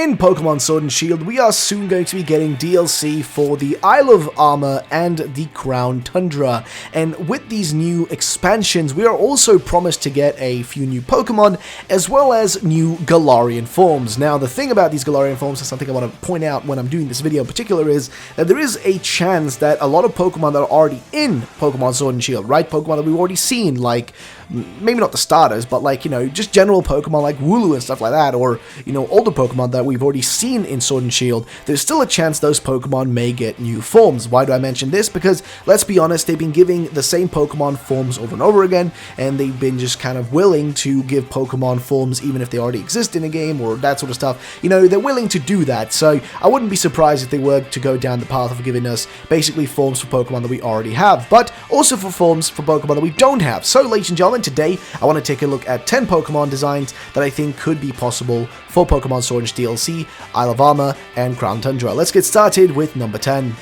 in Pokemon Sword and Shield, we are soon going to be getting DLC for the Isle of Armor and the Crown Tundra. And with these new expansions, we are also promised to get a few new Pokemon, as well as new Galarian forms. Now, the thing about these Galarian forms, and something I want to point out when I'm doing this video in particular, is that there is a chance that a lot of Pokemon that are already in Pokemon Sword and Shield, right? Pokemon that we've already seen, like, maybe not the starters, but like, you know, just general Pokemon like Wooloo and stuff like that, or, you know, older Pokemon that we've already seen in Sword and Shield, there's still a chance those Pokemon may get new forms. Why do I mention this? Because, let's be honest, they've been giving the same Pokemon forms over and over again, and they've been just kind of willing to give Pokemon forms even if they already exist in a game, or that sort of stuff. You know, they're willing to do that, so I wouldn't be surprised if they were to go down the path of giving us basically forms for Pokemon that we already have, but also for forms for Pokemon that we don't have. So, ladies and gentlemen, today I want to take a look at 10 Pokemon designs that I think could be possible for Pokemon Sword and Shield DLC, Isle of Armor, and Crown Tundra. Let's get started with number 10.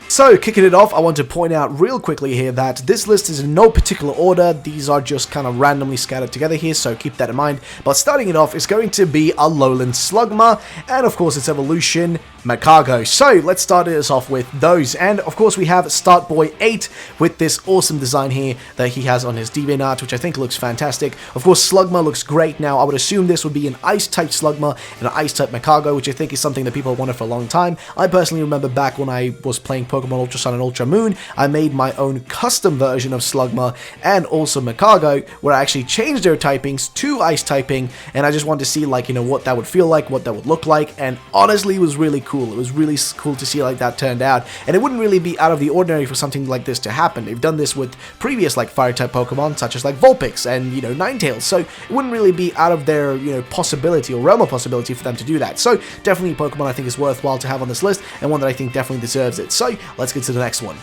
So, kicking it off, I want to point out real quickly here that this list is in no particular order. These are just kind of randomly scattered together here, so keep that in mind. But starting it off is going to be a Lowland Slugma, and of course its evolution, Magcargo. So, let's start us off with those. And of course we have Startboy 8 with this awesome design here that he has on his DeviantArt, which I think looks fantastic. Of course, Slugma looks great. Now, I would assume this would be an Ice-type Slugma and an Ice-type Magcargo, which I think is something that people have wanted for a long time. I personally remember back when I was playing Pokemon Ultra Sun and Ultra Moon, I made my own custom version of Slugma and also Magcargo, where I actually changed their typings to Ice typing, and I just wanted to see, like, you know, what that would feel like, what that would look like, and honestly, it was really cool. It was really cool to see like that turned out, and it wouldn't really be out of the ordinary for something like this to happen. They've done this with previous, like, Fire-type Pokemon, such as, like, Vulpix and, you know, Ninetails, so it wouldn't really be out of their, you know, possibility or realm of possibility for them to do that. So, definitely a Pokemon I think is worthwhile to have on this list, and one that I think definitely deserves it. So, let's get to the next one.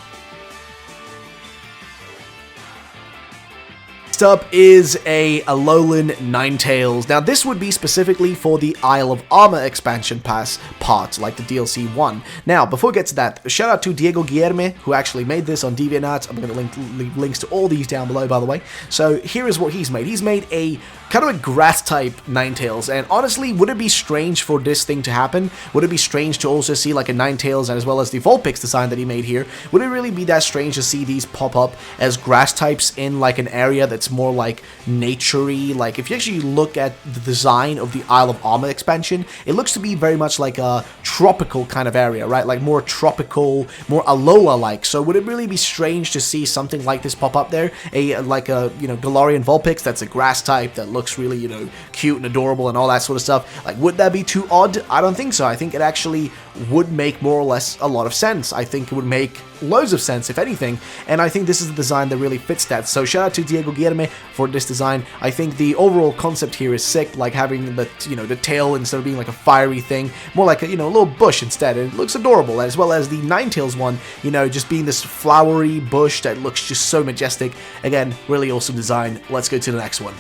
Next up is a Lowland Ninetails. Now, this would be specifically for the Isle of Armor expansion pass part, like the DLC 1. Now, before we get to that, shout out to Diego Guillerme, who actually made this on DeviantArt. I'm going to leave links to all these down below, by the way. So, here is what he's made. He's made a kind of a grass-type Ninetails, and honestly, would it be strange for this thing to happen? Would it be strange to also see like a Ninetails and as well as the Vulpix design that he made here? Would it really be that strange to see these pop up as grass types in like an area that's more like nature-y? Like, if you actually look at the design of the Isle of Armor expansion, it looks to be very much like a tropical kind of area, right? Like more tropical, more Alola-like. So would it really be strange to see something like this pop up there? Like a, you know, Galarian Vulpix that's a grass type that looks really, you know, cute and adorable and all that sort of stuff. Like, would that be too odd? I don't think so. I think it actually would make more or less a lot of sense. I think it would make loads of sense, if anything, and I think this is the design that really fits that. So shout out to Diego Guillerme for this design. I think the overall concept here is sick, like having the, you know, the tail instead of being like a fiery thing, more like a, you know, a little bush instead. It looks adorable, as well as the Ninetails one, you know, just being this flowery bush that looks just so majestic. Again, really awesome design. Let's go to the next one.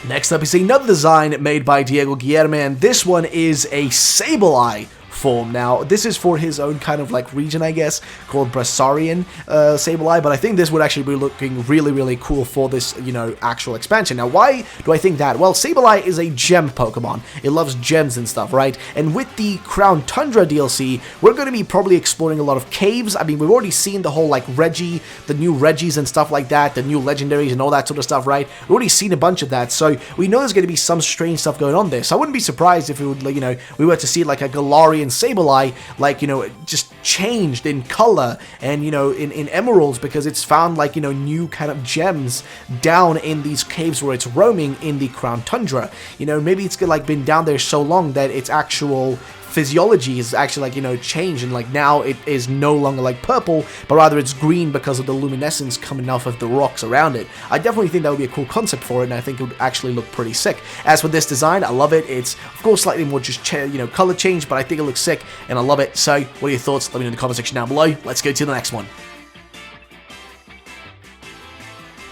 Next up is another design made by Diego Guillerme, and this one is a Sableye form. Now, this is for his own kind of like region, I guess, called Brasarian Sableye, but I think this would actually be looking really, really cool for this, you know, actual expansion. Now, why do I think that? Well, Sableye is a gem Pokemon. It loves gems and stuff, right? And with the Crown Tundra DLC, we're going to be probably exploring a lot of caves. I mean, we've already seen the whole, like, Reggie, the new Reggies and stuff like that, the new legendaries and all that sort of stuff, right? We've already seen a bunch of that, so we know there's going to be some strange stuff going on there. So I wouldn't be surprised if it would, like, you know, we were to see, like, a Galarian Sableye, like, you know, just changed in color and, you know, in emeralds, because it's found, like, you know, new kind of gems down in these caves where it's roaming in the Crown Tundra. You know, maybe it's like been down there so long that its actual physiology is actually, like, you know, changed, and like now it is no longer like purple, but rather it's green because of the luminescence coming off of the rocks around it. I definitely think that would be a cool concept for it, and I think it would actually look pretty sick. As for this design, I love it. It's of course slightly more just, you know, color change, but I think it looks sick and I love it. So what are your thoughts? Let me know in the comment section down below. Let's go to the next one.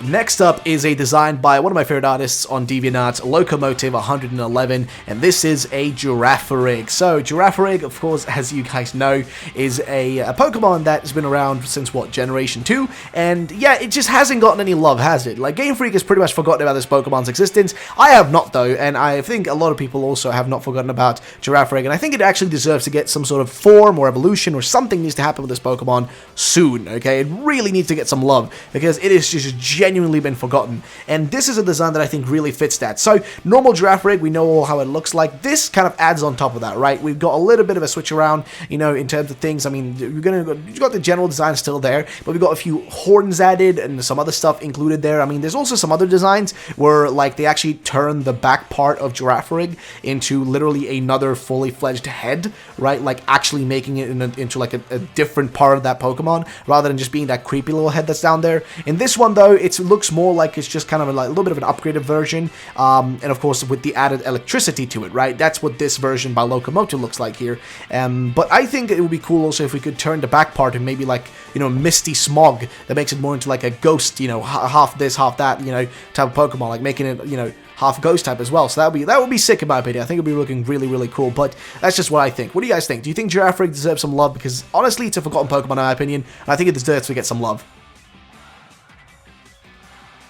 Next up is a design by one of my favorite artists on DeviantArt, Locomotive 111, and this is a Girafarig. So Girafarig, of course, as you guys know, is a Pokemon that has been around since, what, Generation 2? And yeah, it just hasn't gotten any love, has it? Like, Game Freak has pretty much forgotten about this Pokemon's existence. I have not, though, and I think a lot of people also have not forgotten about Girafarig, and I think it actually deserves to get some sort of form or evolution or something needs to happen with this Pokemon soon, okay? It really needs to get some love, because it is just genuinely been forgotten, and this is a design that I think really fits that. So normal Girafarig, we know all how it looks like. This kind of adds on top of that, right? We've got a little bit of a switch around, you know, in terms of things. I mean, you've got the general design still there, but we've got a few horns added and some other stuff included there. I mean, there's also some other designs where, like, they actually turn the back part of Girafarig into literally another fully fledged head, right? Like actually making it into like a different part of that Pokemon rather than just being that creepy little head that's down there. In this one, though, it looks more like it's just kind of like a little bit of an upgraded version, and of course with the added electricity to it, right? That's what this version by Locomotive looks like here. But I think it would be cool also if we could turn the back part and maybe like, you know, misty smog that makes it more into like a ghost, you know, half this, half that, you know, type of Pokemon, like making it, you know, half ghost type as well. So that would be sick in my opinion. I think it'd be looking really, really cool, but that's just what I think. What do you guys think? Do you think Girafarig deserves some love? Because honestly, it's a forgotten Pokemon in my opinion, and I think it deserves to get some love.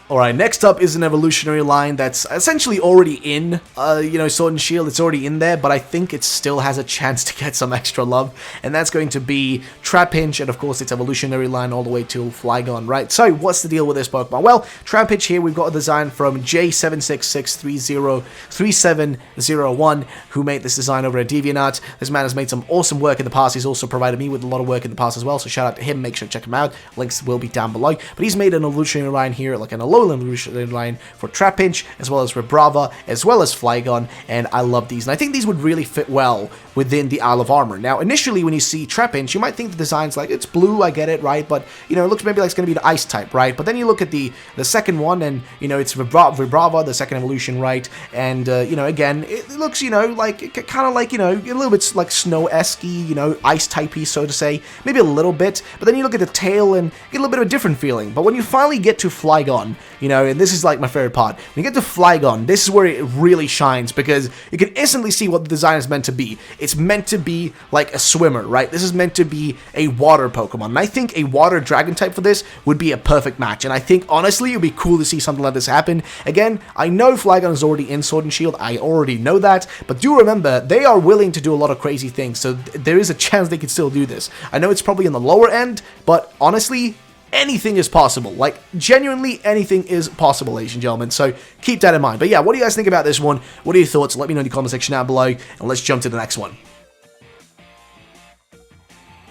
Alright, next up is an evolutionary line that's essentially already in, you know, Sword and Shield. It's already in there, but I think it still has a chance to get some extra love, and that's going to be Trapinch, and of course its evolutionary line all the way to Flygon, right? So, what's the deal with this Pokemon? Well, Trapinch here, we've got a design from J766303701, who made this design over at DeviantArt. This man has made some awesome work in the past. He's also provided me with a lot of work in the past as well, so shout out to him. Make sure to check him out. Links will be down below. But he's made an evolutionary line here, like an Lowland line for Trapinch, as well as Vibrava, as well as Flygon, and I love these. And I think these would really fit well within the Isle of Armor. Now, initially, when you see Trapinch, you might think the design's like, it's blue, I get it, right? But, you know, it looks maybe like it's going to be the ice type, right? But then you look at the second one, and, you know, it's Vibrava, the second evolution, right? And, you know, again, it looks, you know, like, kind of like, you know, a little bit like snow-esque-y, you know, ice-typey, so to say. Maybe a little bit. But then you look at the tail, and you get a little bit of a different feeling. But when you finally get to Flygon, you know, and this is like my favorite part. When you get to Flygon, this is where it really shines, because you can instantly see what the design is meant to be. It's meant to be like a swimmer, right? This is meant to be a water Pokemon, and I think a water dragon type for this would be a perfect match, and I think, honestly, it would be cool to see something like this happen. Again, I know Flygon is already in Sword and Shield, I already know that, but do remember, they are willing to do a lot of crazy things, so there is a chance they can still do this. I know it's probably on the lower end, but honestly, anything is possible. Like, genuinely, anything is possible, ladies and gentlemen. So, keep that in mind. But yeah, what do you guys think about this one? What are your thoughts? Let me know in the comment section down below, and let's jump to the next one.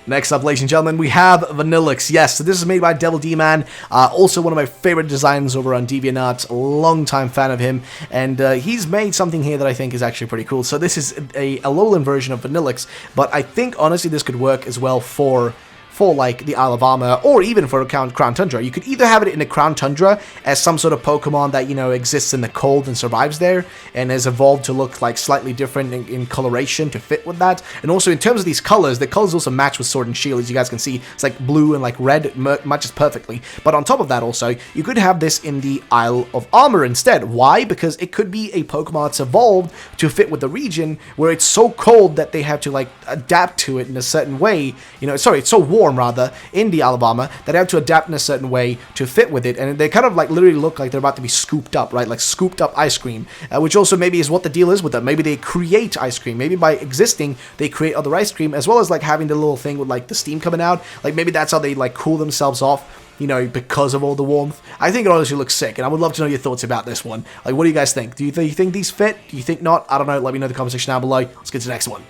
Next up, ladies and gentlemen, we have Vanilluxe. Yes, so this is made by Devil D-Man, also one of my favorite designs over on DeviantArt, a long-time fan of him, and he's made something here that I think is actually pretty cool. So this is a Lowland version of Vanilluxe, but I think, honestly, this could work as well for like the Isle of Armor, or even for a Crown Tundra. You could either have it in a Crown Tundra as some sort of Pokemon that, you know, exists in the cold and survives there, and has evolved to look like slightly different in coloration to fit with that. And also in terms of these colors, the colors also match with Sword and Shield. As you guys can see, it's like blue and like red, matches perfectly. But on top of that also, you could have this in the Isle of Armor instead. Why? Because it could be a Pokemon that's evolved to fit with the region where it's so cold that they have to like adapt to it in a certain way. You know, sorry, it's so warm rather in the Alabama that they have to adapt in a certain way to fit with it, and they kind of like literally look like they're about to be scooped up, right? Like scooped up ice cream, which also maybe is what the deal is with them. Maybe they create ice cream. Maybe by existing they create other ice cream, as well as like having the little thing with like the steam coming out. Like maybe that's how they like cool themselves off, you know, because of all the warmth. I think it honestly looks sick, and I would love to know your thoughts about this one. Like, what do you guys think? Do you think these fit? Do you think not? I don't know. Let me know in the comment section down below. Let's get to the next one.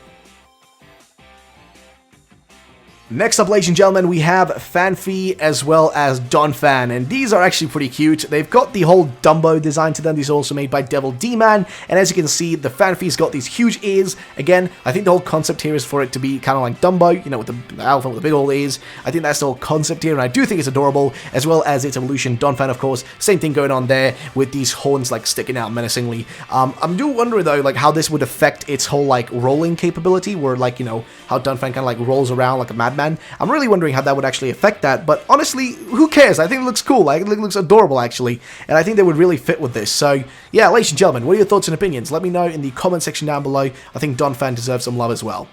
Next up, ladies and gentlemen, we have Fanfee as well as Donphan, and these are actually pretty cute. They've got the whole Dumbo design to them. These are also made by Devil D-Man, and as you can see, the Fanfee's got these huge ears. Again, I think the whole concept here is for it to be kind of like Dumbo, you know, with the elephant with the big old ears. I think that's the whole concept here, and I do think it's adorable, as well as its evolution. Donphan, of course, same thing going on there, with these horns like sticking out menacingly. I'm do wondering though, like how this would affect its whole like rolling capability, where like, you know, how Donphan kind of like rolls around like a madman madman. I'm really wondering how that would actually affect that, but honestly, who cares? I think it looks cool. Like, it looks adorable, actually, and I think they would really fit with this. So, yeah, ladies and gentlemen, what are your thoughts and opinions? Let me know in the comment section down below. I think Donphan deserves some love as well.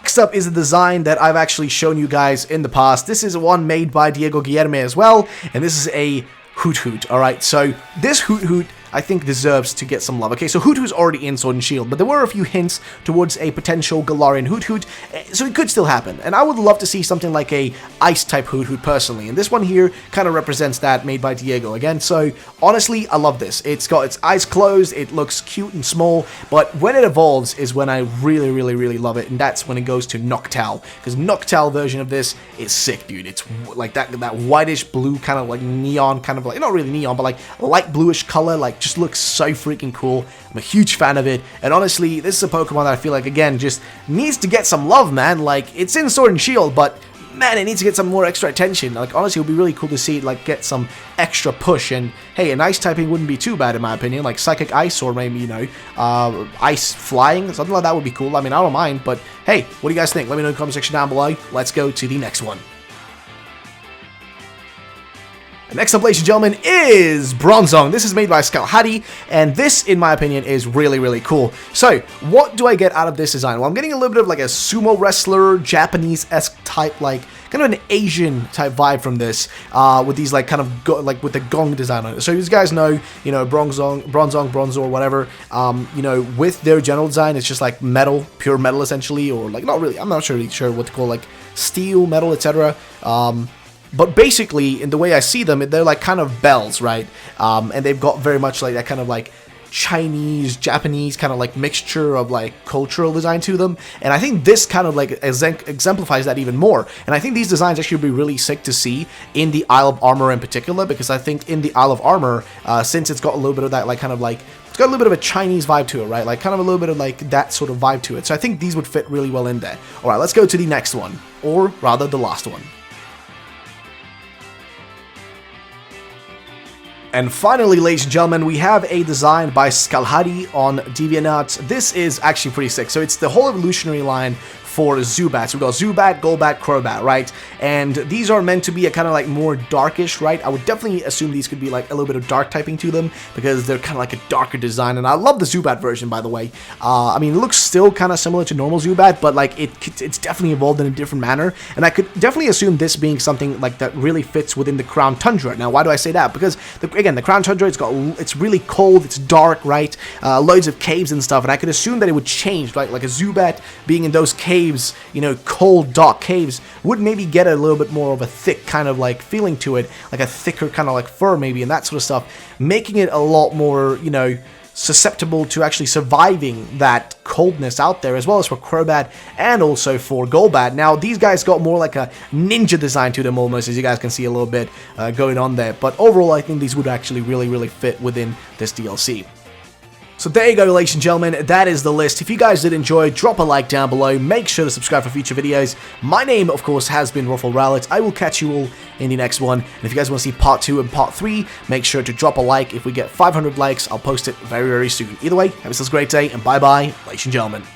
Next up is a design that I've actually shown you guys in the past. This is one made by Diego Guilherme as well, and this is a Hoothoot. Alright, so this Hoothoot I think deserves to get some love. Okay, so Hoothoot's already in Sword and Shield, but there were a few hints towards a potential Galarian Hoothoot, so it could still happen. And I would love to see something like a Ice-type Hoothoot personally, and this one here kind of represents that, made by Diego again. So honestly, I love this. It's got its eyes closed, it looks cute and small, but when it evolves is when I really love it, and that's when it goes to Noctowl, because Noctowl version of this is sick, dude. It's like that whitish blue kind of like neon, kind of like, not really neon, but like light bluish color, like just looks so freaking cool. I'm a huge fan of it, and honestly, this is a Pokemon that I feel like, again, just needs to get some love, man. Like, it's in Sword and Shield, but man, it needs to get some more extra attention. Like, honestly, it would be really cool to see it, like, get some extra push, and hey, an Ice typing wouldn't be too bad in my opinion, like Psychic Ice, or maybe, you know, Ice Flying, something like that would be cool. I mean, I don't mind, but hey, what do you guys think? Let me know in the comment section down below. Let's go to the next one. Next up, ladies and gentlemen, is Bronzong. This is made by Skalhadi, and this, in my opinion, is really cool. So, what do I get out of this design? Well, I'm getting a little bit of like a sumo wrestler, Japanese-esque type, like, kind of an Asian type vibe from this, with these like kind of like with the gong design on it. So you guys know, you know, Bronzor, whatever, you know, with their general design, it's just like metal, pure metal essentially, or like, not really, I'm not really sure what to call, like steel, metal, etc. But basically, in the way I see them, they're like kind of bells, right? And they've got very much like that kind of like Chinese, Japanese kind of like mixture of like cultural design to them. And I think this kind of like exemplifies that even more. And I think these designs actually would be really sick to see in the Isle of Armor in particular, because I think in the Isle of Armor, since it's got a little bit of that like kind of like, it's got a little bit of a Chinese vibe to it, right? Like kind of a little bit of like that sort of vibe to it. So I think these would fit really well in there. All right, let's go to the next one, or rather the last one. And finally, ladies and gentlemen, we have a design by Skalhadi on DeviantArt. This is actually pretty sick. So it's the whole evolutionary line for Zoobat. So we've got Zoobat, Golbat, Crobat, right? And these are meant to be a kind of like more darkish, right? I would definitely assume these could be like a little bit of dark typing to them, because they're kind of like a darker design. And I love the Zoobat version, by the way. I mean, it looks still kind of similar to normal Zoobat, but like it's definitely evolved in a different manner. And I could definitely assume this being something like that really fits within the Crown Tundra. Now, why do I say that? Because again, the Crown Tundra, it's really cold, it's dark, right? Loads of caves and stuff, and I could assume that it would change, right? Like a Zoobat being in those caves, you know, cold, dark caves, would maybe get a little bit more of a thick kind of like feeling to it, like a thicker kind of like fur maybe, and that sort of stuff, making it a lot more, you know, susceptible to actually surviving that coldness out there, as well as for Crobat and also for Golbat. Now, these guys got more like a ninja design to them almost, as you guys can see a little bit going on there, but overall I think these would actually really fit within this DLC. So there you go, ladies and gentlemen, that is the list. If you guys did enjoy, drop a like down below, make sure to subscribe for future videos. My name, of course, has been Ruffle Rowlet. I will catch you all in the next one, and if you guys want to see part 2 and part 3, make sure to drop a like. If we get 500 likes, I'll post it very soon. Either way, have yourselves a great day, and bye-bye, ladies and gentlemen.